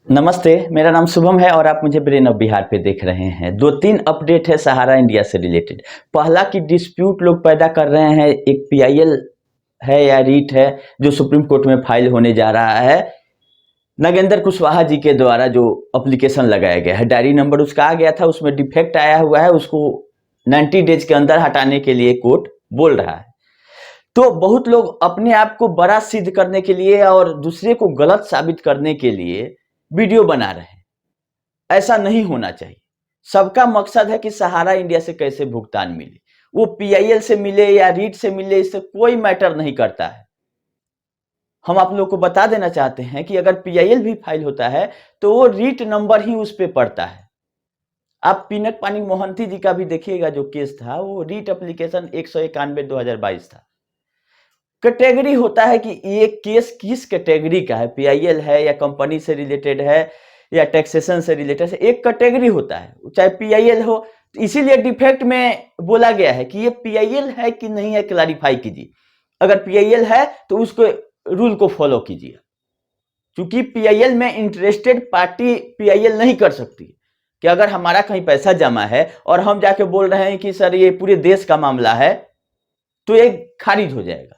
नमस्ते, मेरा नाम शुभम है और आप मुझे ब्रेन ऑफ बिहार पे देख रहे हैं। 2-3 अपडेट है सहारा इंडिया से रिलेटेड। पहला कि डिस्प्यूट लोग पैदा कर रहे हैं, एक पीआईएल है या रीट है जो सुप्रीम कोर्ट में फाइल होने जा रहा है। नगेंद्र कुशवाहा जी के द्वारा जो एप्लीकेशन लगाया गया है, डायरी नंबर उसका आ गया था, उसमें डिफेक्ट आया हुआ है, उसको 90 डेज के अंदर हटाने के लिए कोर्ट बोल रहा है। तो बहुत लोग अपने आप को बड़ा सिद्ध करने के लिए और दूसरे को गलत साबित करने के लिए वीडियो बना रहे हैं। ऐसा नहीं होना चाहिए। सबका मकसद है कि सहारा इंडिया से कैसे भुगतान मिले, वो पीआईएल से मिले या रीट से मिले, इससे कोई मैटर नहीं करता है। हम आप लोग को बता देना चाहते हैं कि अगर पीआईएल भी फाइल होता है तो वो रीट नंबर ही उस पर पड़ता है। आप पिनक पानी मोहंती जी का भी देखिएगा, जो केस था वो रीट एप्लीकेशन 191/2022 था। कैटेगरी होता है कि ये केस किस कैटेगरी का है, पीआईएल है या कंपनी से रिलेटेड है या टैक्सेशन से रिलेटेड है, एक कैटेगरी होता है, चाहे पीआईएल हो। इसीलिए डिफेक्ट में बोला गया है कि ये पीआईएल है कि नहीं है, क्लैरिफाई कीजिए। अगर पीआईएल है तो उसको रूल को फॉलो कीजिए, क्योंकि पीआईएल में इंटरेस्टेड पार्टी पीआईएल नहीं कर सकती कि अगर हमारा कहीं पैसा जमा है और हम जाके बोल रहे हैं कि सर ये पूरे देश का मामला है, तो ये खारिज हो जाएगा।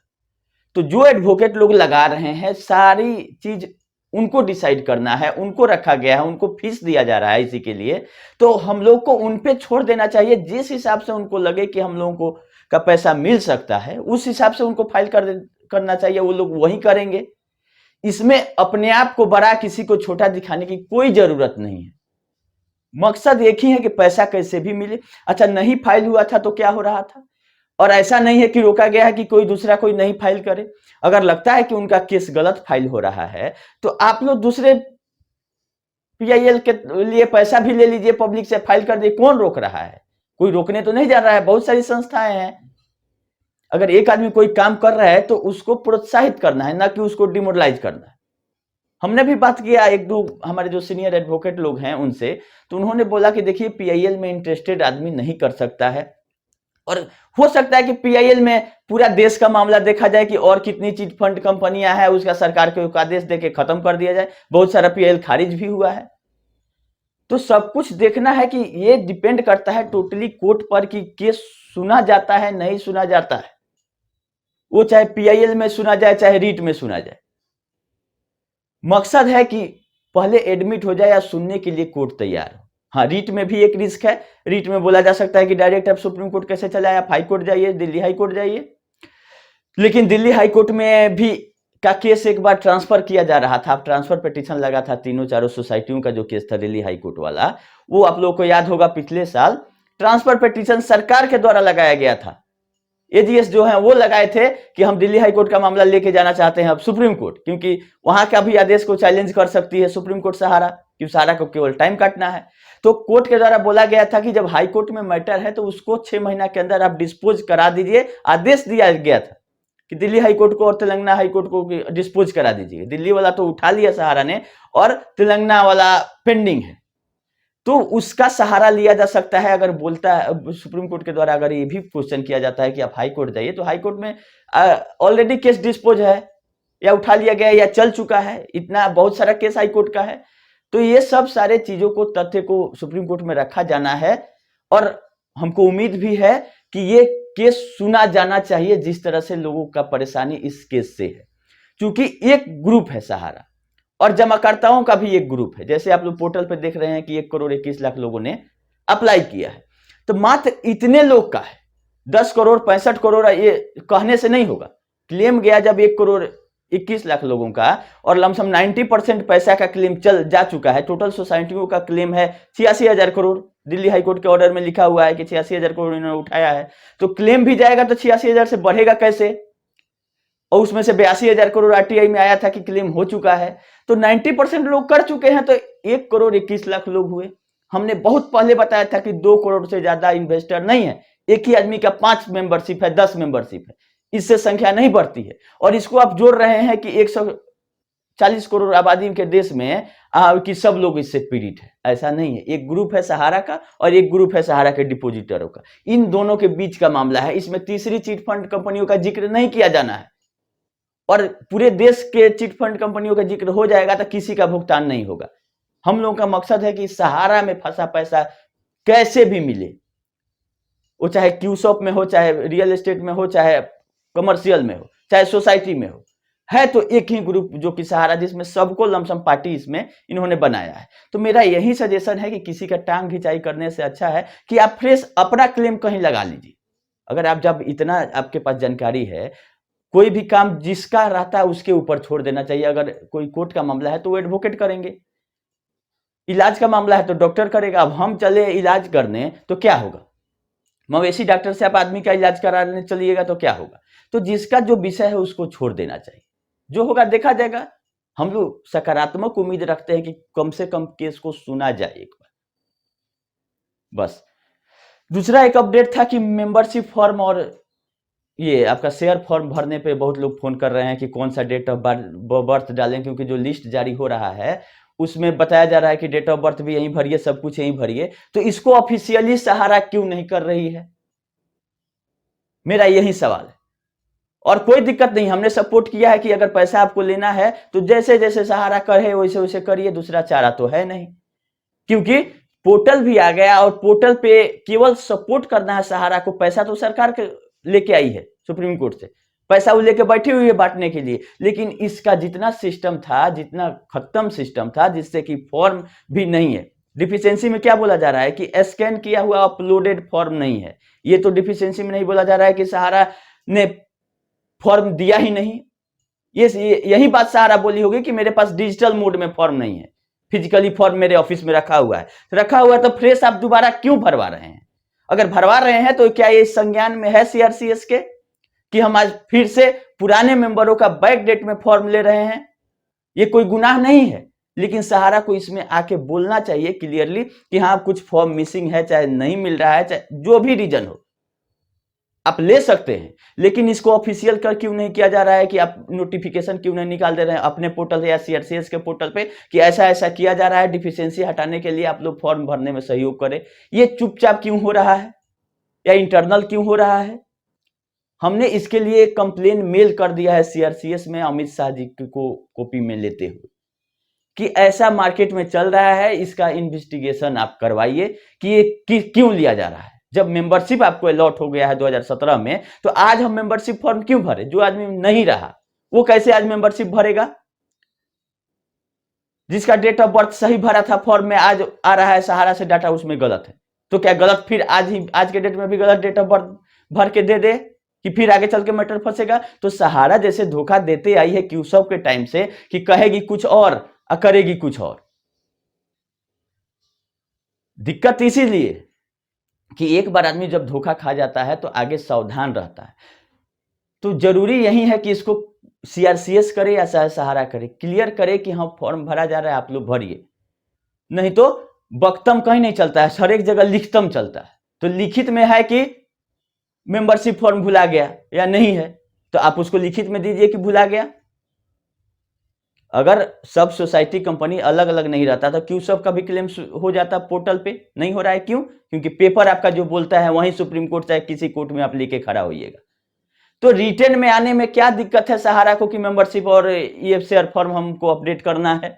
तो जो एडवोकेट लोग लगा रहे हैं, सारी चीज उनको डिसाइड करना है, उनको रखा गया है, उनको फीस दिया जा रहा है इसी के लिए। तो हम लोग को उन पे छोड़ देना चाहिए, जिस हिसाब से उनको लगे कि हम लोगों को का पैसा मिल सकता है उस हिसाब से उनको फाइल करना चाहिए, वो लोग वही करेंगे। इसमें अपने आप को बड़ा, किसी को छोटा दिखाने की कोई जरूरत नहीं है। मकसद एक ही है कि पैसा कैसे भी मिले। अच्छा, नहीं फाइल हुआ था तो क्या हो रहा था? और ऐसा नहीं है कि रोका गया है कि कोई दूसरा कोई नहीं फाइल करे। अगर लगता है कि उनका केस गलत फाइल हो रहा है तो आप लोग दूसरे पीआईएल के लिए पैसा भी ले लीजिए, पब्लिक से फाइल कर दे। कौन रोक रहा है? कोई रोकने तो नहीं जा रहा है, बहुत सारी संस्थाएं हैं। अगर एक आदमी कोई काम कर रहा है तो उसको प्रोत्साहित करना है, ना कि उसको डिमोरलाइज करना है। हमने भी बात किया एक दो हमारे जो सीनियर एडवोकेट लोग हैं उनसे, तो उन्होंने बोला कि देखिए पीआईएल में इंटरेस्टेड आदमी नहीं कर सकता है, और हो सकता है कि पीआईएल में पूरा देश का मामला देखा जाए कि और कितनी चिट फंड कंपनियां हैं, उसका सरकार को एक आदेश देके खत्म कर दिया जाए। बहुत सारा पीआईएल खारिज भी हुआ है। तो सब कुछ देखना है कि ये डिपेंड करता है टोटली कोर्ट पर कि केस सुना जाता है नहीं सुना जाता है, वो चाहे पीआईएल में सुना जाए चाहे रीट में सुना जाए। मकसद है कि पहले एडमिट हो जाए या सुनने के लिए कोर्ट तैयार हो। हाँ, रीट में भी एक रिस्क है। रीट में बोला जा सकता है कि डायरेक्ट आप सुप्रीम कोर्ट कैसे चलाए, आप हाई कोर्ट जाइए, दिल्ली हाई कोर्ट जाइए। लेकिन दिल्ली हाई कोर्ट में भी का केस एक बार ट्रांसफर किया जा रहा था, ट्रांसफर पिटीशन लगा था तीनों चारों सोसाइटियों का जो केस था दिल्ली हाई कोर्ट वाला, वो आप लोगों को याद होगा पिछले साल ट्रांसफर पिटीशन सरकार के द्वारा लगाया गया था। एजीएस जो है वो लगाए थे कि हम दिल्ली हाई कोर्ट का मामला लेके जाना चाहते हैं अब सुप्रीम कोर्ट, क्योंकि वहां का भी आदेश को चैलेंज कर सकती है सुप्रीम कोर्ट सहारा, क्योंकि सहारा को केवल टाइम काटना है। तो कोर्ट के द्वारा बोला गया था कि जब हाई कोर्ट में मैटर है तो उसको 6 महीना के अंदर आप डिस्पोज करा दीजिए। आदेश दिया गया था कि दिल्ली हाई कोर्ट को और तेलंगाना हाई कोर्ट को डिस्पोज करा दीजिए। दिल्ली वाला तो उठा लिया सहारा ने और तेलंगाना वाला पेंडिंग है, तो उसका सहारा लिया जा सकता है। अगर बोलता है सुप्रीम कोर्ट के द्वारा, अगर ये भी क्वेश्चन किया जाता है कि आप हाई कोर्ट जाइए, तो हाई कोर्ट में ऑलरेडी केस डिस्पोज है या उठा लिया गया या चल चुका है, इतना बहुत सारा केस हाई कोर्ट का है। तो ये सब सारे चीजों को, तथ्य को सुप्रीम कोर्ट में रखा जाना है, और हमको उम्मीद भी है कि ये केस सुना जाना चाहिए जिस तरह से लोगों का परेशानी इस केस से है। क्योंकि एक ग्रुप है सहारा और जमाकर्ताओं का भी एक ग्रुप है। जैसे आप लोग पोर्टल पे देख रहे हैं कि 1,21,00,000 लोगों ने अप्लाई किया है, तो मात्र इतने लोग का है। 10 करोड़ 65 करोड़ ये कहने से नहीं होगा। क्लेम गया जब 1,21,00,000 लोगों का, और लमसम 90% पैसा का क्लेम चल जा चुका है। टोटल सोसाइटियों का क्लेम है 86,000 करोड़। दिल्ली हाईकोर्ट के ऑर्डर में लिखा हुआ है कि 86,000 करोड़ इन्होंने उठाया है, तो क्लेम भी जाएगा तो 86,000 से बढ़ेगा कैसे? और उसमें से 82,000 करोड़ आरटीआई में आया था कि क्लेम हो चुका है, तो 90% लोग कर चुके हैं, तो 1,21,00,000 लोग हुए। हमने बहुत पहले बताया था कि 2 करोड़ से ज्यादा इन्वेस्टर नहीं है, एक ही आदमी का 5 मेंबरशिप है, 10 मेंबरशिप है, इससे संख्या नहीं बढ़ती है। और इसको आप जोड़ रहे हैं कि 140 करोड़ आबादी के देश में कि सब लोग इससे पीड़ित है, ऐसा नहीं है। एक ग्रुप है सहारा का और एक ग्रुप है सहारा के डिपोजिटरों का, इन दोनों के बीच का मामला है। इसमें तीसरी चिट फंड कंपनियों का जिक्र नहीं किया जाना है, और पूरे देश के चिट फंड कंपनियों का जिक्र हो जाएगा तो किसी का भुगतान नहीं होगा। हम लोगों का मकसद है कि सहारा में फंसा पैसा कैसे भी मिले, वो चाहे क्यूशॉप में हो, चाहे रियल एस्टेट में हो, चाहे कमर्शियल में हो, चाहे सोसाइटी में हो, है तो एक ही ग्रुप जो कि सहारा, जिसमें सबको लमसम पार्टी इसमें इन्होंने बनाया है। तो मेरा यही सजेशन है कि किसी का टांग खिंचाई करने से अच्छा है कि आप फ्रेश अपना क्लेम कहीं लगा लीजिए। अगर आप जब इतना आपके पास जानकारी है, कोई भी काम जिसका रहता है उसके ऊपर छोड़ देना चाहिए। अगर कोई कोर्ट का मामला है तो वो एडवोकेट करेंगे, इलाज का मामला है तो डॉक्टर करेगा। अब हम चले इलाज करने तो क्या होगा, मवेशी डॉक्टर से आप आदमी का इलाज कराने चलिएगा तो क्या होगा। तो जिसका जो विषय है उसको छोड़ देना चाहिए, जो होगा देखा जाएगा। हम लोग सकारात्मक उम्मीद रखते हैं कि कम से कम केस को सुना जाए एक बार, बस। दूसरा एक अपडेट था कि मेंबरशिप फॉर्म और ये आपका शेयर फॉर्म भरने पे बहुत लोग फोन कर रहे हैं कि कौन सा डेट ऑफ बर्थ डालें, क्योंकि जो लिस्ट जारी हो रहा है उसमें बताया जा रहा है कि डेट ऑफ बर्थ भी यहीं भरिए, सब कुछ यहीं भरिए। तो इसको ऑफिशियली सहारा क्यों नहीं कर रही है, मेरा यही सवाल है। और कोई दिक्कत नहीं, हमने सपोर्ट किया है कि अगर पैसा आपको लेना है तो जैसे जैसे सहारा करे वैसे वैसे करिए, दूसरा चारा तो है नहीं। क्योंकि पोर्टल भी आ गया और पोर्टल पे केवल सपोर्ट करना है सहारा को। पैसा तो सरकार के लेके आई है सुप्रीम कोर्ट से, पैसा वो लेके बैठी हुई है बांटने के लिए। लेकिन इसका जितना सिस्टम था, जितना खत्म सिस्टम था, जिससे कि फॉर्म भी नहीं है। डिफिशियंसी में क्या बोला जा रहा है कि स्कैन किया हुआ अपलोडेड फॉर्म नहीं है। ये तो डिफिशियंसी में नहीं बोला जा रहा है कि सहारा ने फॉर्म दिया ही नहीं। ये यही बात सहारा बोली होगी कि मेरे पास डिजिटल मोड में फॉर्म नहीं है, फिजिकली फॉर्म मेरे ऑफिस में रखा हुआ है तो फ्रेश आप दोबारा क्यों भरवा रहे हैं। अगर भरवा रहे हैं तो क्या ये संज्ञान में है सीआरसीएस के कि हम आज फिर से पुराने मेंबरों का बैक डेट में फॉर्म ले रहे हैं। ये कोई गुनाह नहीं है, लेकिन सहारा को इसमें आके बोलना चाहिए क्लियरली कि हाँ कुछ फॉर्म मिसिंग है, चाहे नहीं मिल रहा है, चाहे जो भी रीजन हो आप ले सकते हैं। लेकिन इसको ऑफिशियल कर क्यों नहीं किया जा रहा है कि आप नोटिफिकेशन क्यों नहीं निकाल दे रहे हैं अपने पोर्टल या सीआरसीएस के पोर्टल पे कि ऐसा ऐसा किया जा रहा है, डिफिशियंसी हटाने के लिए आप लोग फॉर्म भरने में सहयोग करें। ये चुपचाप क्यों हो रहा है या इंटरनल क्यों हो रहा है। हमने इसके लिए एक कंप्लेन मेल कर दिया है सीआरसीएस में अमित शाह जी को कॉपी में लेते हुए कि ऐसा मार्केट में चल रहा है, इसका इन्वेस्टिगेशन आप करवाइए कि ये क्यों लिया जा रहा है। जब मेंबरशिप आपको अलॉट हो गया है 2017 में, तो आज हम मेंबरशिप फॉर्म क्यों भरे। जो आदमी नहीं रहा वो कैसे आज मेंबरशिप भरेगा। जिसका डेट ऑफ बर्थ सही भरा था फॉर्म में, आज आ रहा है सहारा से डाटा उसमें गलत है, तो क्या गलत फिर आज के डेट में भी गलत डेट ऑफ बर्थ भर के दे दे कि फिर आगे चल के मैटर फंसेगा। तो सहारा जैसे धोखा देते आई है क्यूसॉप के टाइम से कि कहेगी कुछ और करेगी कुछ और। दिक्कत इसीलिए कि एक बार आदमी जब धोखा खा जाता है तो आगे सावधान रहता है। तो जरूरी यही है कि इसको सीआरसीएस करे या सहारा करे, क्लियर करे कि हाँ फॉर्म भरा जा रहा है, आप लोग भरिए। नहीं तो बक्तम कहीं नहीं चलता है, हर एक जगह लिखतम चलता है। तो लिखित में है कि मेंबरशिप फॉर्म भुला गया या नहीं है, तो आप उसको लिखित में दीजिए कि भुला गया। अगर सब सोसाइटी कंपनी अलग अलग नहीं रहता तो क्यों सब का भी क्लेम हो जाता पोर्टल पे, नहीं हो रहा है क्यों। क्योंकि पेपर आपका जो बोलता है वहीं सुप्रीम कोर्ट चाहे किसी कोर्ट में आप लेके खड़ा होइएगा। तो रिटर्न में आने में क्या दिक्कत है सहारा को कि मेंबरशिप और ये शेयर फॉर्म हमको अपडेट करना है।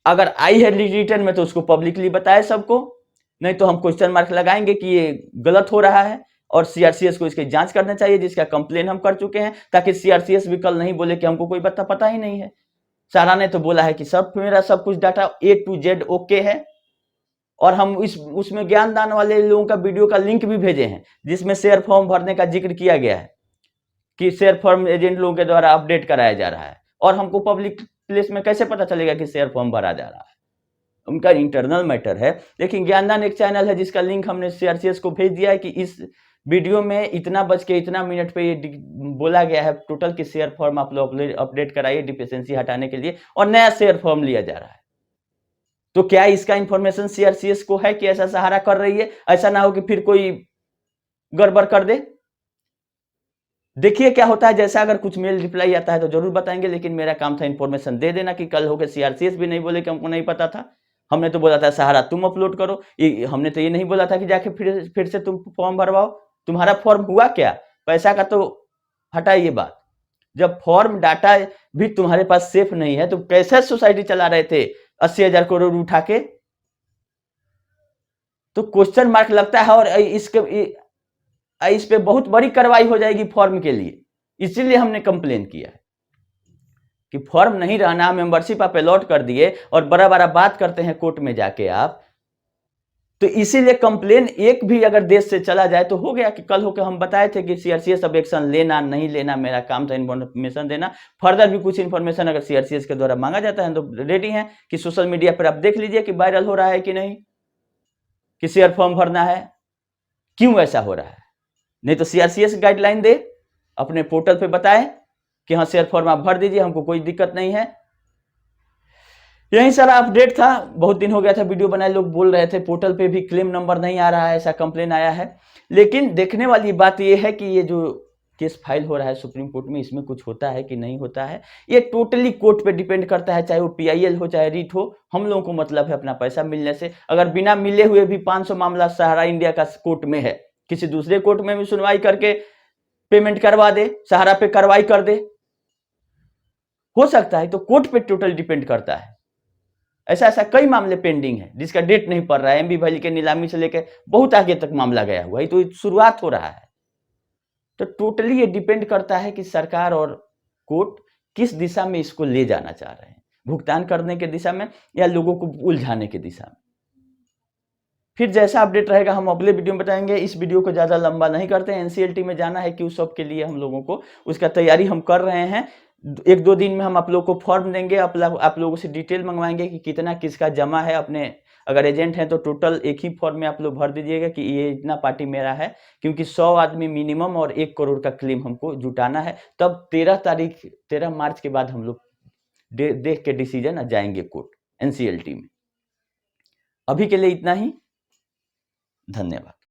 अगर आई है रिटर्न में तो उसको पब्लिकली बताए सबको, नहीं तो हम क्वेश्चन मार्क लगाएंगे कि ये गलत हो रहा है और सीआरसीएस को इसकी जांच करना चाहिए, जिसका कंप्लेन हम कर चुके हैं, ताकि सीआरसीएस भी कल नहीं बोले कि हमको कोई पता ही नहीं है। सहारा ने तो बोला है कि सब मेरा सब कुछ data A to Z okay है। और हम उसमें ज्ञानदान वाले लोगों का वीडियो का लिंक भी भेजे हैं जिसमें शेयर फॉर्म भरने का जिक्र किया गया है कि शेयर फॉर्म एजेंट लोगों के द्वारा अपडेट कराया जा रहा है। और हमको पब्लिक प्लेस में कैसे पता चलेगा कि शेयर फॉर्म भरा जा रहा है, उनका इंटरनल मैटर है। लेकिन ज्ञानदान एक चैनल है जिसका लिंक हमने सीआरसीएस को भेज दिया है कि इस वीडियो में इतना बज के इतना मिनट पे ये बोला गया है टोटल की शेयर फॉर्म आप लोग अपडेट कराइए डिफिशियंसी हटाने के लिए, और नया शेयर फॉर्म लिया जा रहा है। तो क्या इसका इंफॉर्मेशन सीआरसीएस को है कि ऐसा सहारा कर रही है। ऐसा ना हो कि फिर कोई गड़बड़ कर दे। देखिए क्या होता है, जैसा अगर कुछ मेल रिप्लाई आता है तो जरूर बताएंगे। लेकिन मेरा काम था इन्फॉर्मेशन दे देना कि कल होकर सीआरसीएस भी नहीं बोले कि हमको नहीं पता था। हमने तो बोला था सहारा तुम अपलोड करो, हमने तो ये नहीं बोला था कि जाके फिर से तुम फॉर्म भरवाओ। तुम्हारा फॉर्म हुआ क्या, पैसा का तो हटाइए बात। जब फॉर्म डाटा भी तुम्हारे पास सेफ नहीं है तो कैसे सोसाइटी चला रहे थे 80,000 करोड़ उठा के, तो क्वेश्चन मार्क लगता है। और इस पे बहुत बड़ी कार्रवाई हो जाएगी फॉर्म के लिए। इसीलिए हमने कंप्लेन किया है कि फॉर्म नहीं रहना, मेंबरशिप आप अलॉट कर दिए और बड़ा बड़ा बात करते हैं कोर्ट में जाके आप। तो इसीलिए कंप्लेन एक भी अगर देश से चला जाए तो हो गया कि कल होकर हम बताए थे कि सीआरसीएस अब एक्शन लेना नहीं लेना, मेरा काम था इन्फॉर्मेशन देना। फर्दर भी कुछ इन्फॉर्मेशन अगर सीआरसीएस के द्वारा मांगा जाता है तो रेडी है कि सोशल मीडिया पर आप देख लीजिए कि वायरल हो रहा है कि नहीं, कि शेयर फॉर्म भरना है, क्यों ऐसा हो रहा है। नहीं तो सीआरसीएस गाइडलाइन दे, अपने पोर्टल पे बताए कि हाँ शेयर फॉर्म आप भर दीजिए, हमको कोई दिक्कत नहीं है। यही सारा अपडेट था। बहुत दिन हो गया था वीडियो बनाए, लोग बोल रहे थे पोर्टल पे भी क्लेम नंबर नहीं आ रहा है, ऐसा कंप्लेन आया है। लेकिन देखने वाली बात यह है कि ये जो केस फाइल हो रहा है सुप्रीम कोर्ट में, इसमें कुछ होता है कि नहीं होता है, ये टोटली कोर्ट पे डिपेंड करता है। चाहे वो पीआईएल हो चाहे रीट हो, हम लोगों को मतलब है अपना पैसा मिलने से। अगर बिना मिले हुए भी 500 मामला सहारा इंडिया का कोर्ट में है, किसी दूसरे कोर्ट में भी सुनवाई करके पेमेंट करवा दे, सहारा पे कार्रवाई कर दे, हो सकता है। तो कोर्ट पे टोटल डिपेंड करता है। ऐसा ऐसा कई मामले पेंडिंग है जिसका डेट नहीं पड़ रहा है। एमबी वैली के नीलामी से लेकर बहुत आगे तक मामला गया हुआ है, तो शुरुआत हो रहा है। तो टोटली ये डिपेंड करता है कि सरकार और कोर्ट किस दिशा में इसको ले जाना चाह रहे हैं, भुगतान करने के दिशा में या लोगों को उलझाने की दिशा में। फिर जैसा अपडेट रहेगा हम अगले वीडियो में बताएंगे। इस वीडियो को ज़्यादा लंबा नहीं करते हैं। एनसीएलटी में जाना है क्यू सब के लिए हम लोगों को, उसका तैयारी हम कर रहे हैं। 1-2 दिन में हम आप लोगों को फॉर्म देंगे, आप लोगों से डिटेल मंगवाएंगे कि कितना किसका जमा है। अपने अगर एजेंट हैं तो टोटल एक ही फॉर्म में आप लोग भर दीजिएगा कि ये इतना पार्टी मेरा है, क्योंकि 100 आदमी मिनिमम और 1 करोड़ का क्लेम हमको जुटाना है। तब 13 मार्च के बाद हम लोग देख के डिसीजन जाएंगे कोर्ट एनसीएलटी में। अभी के लिए इतना ही, धन्यवाद।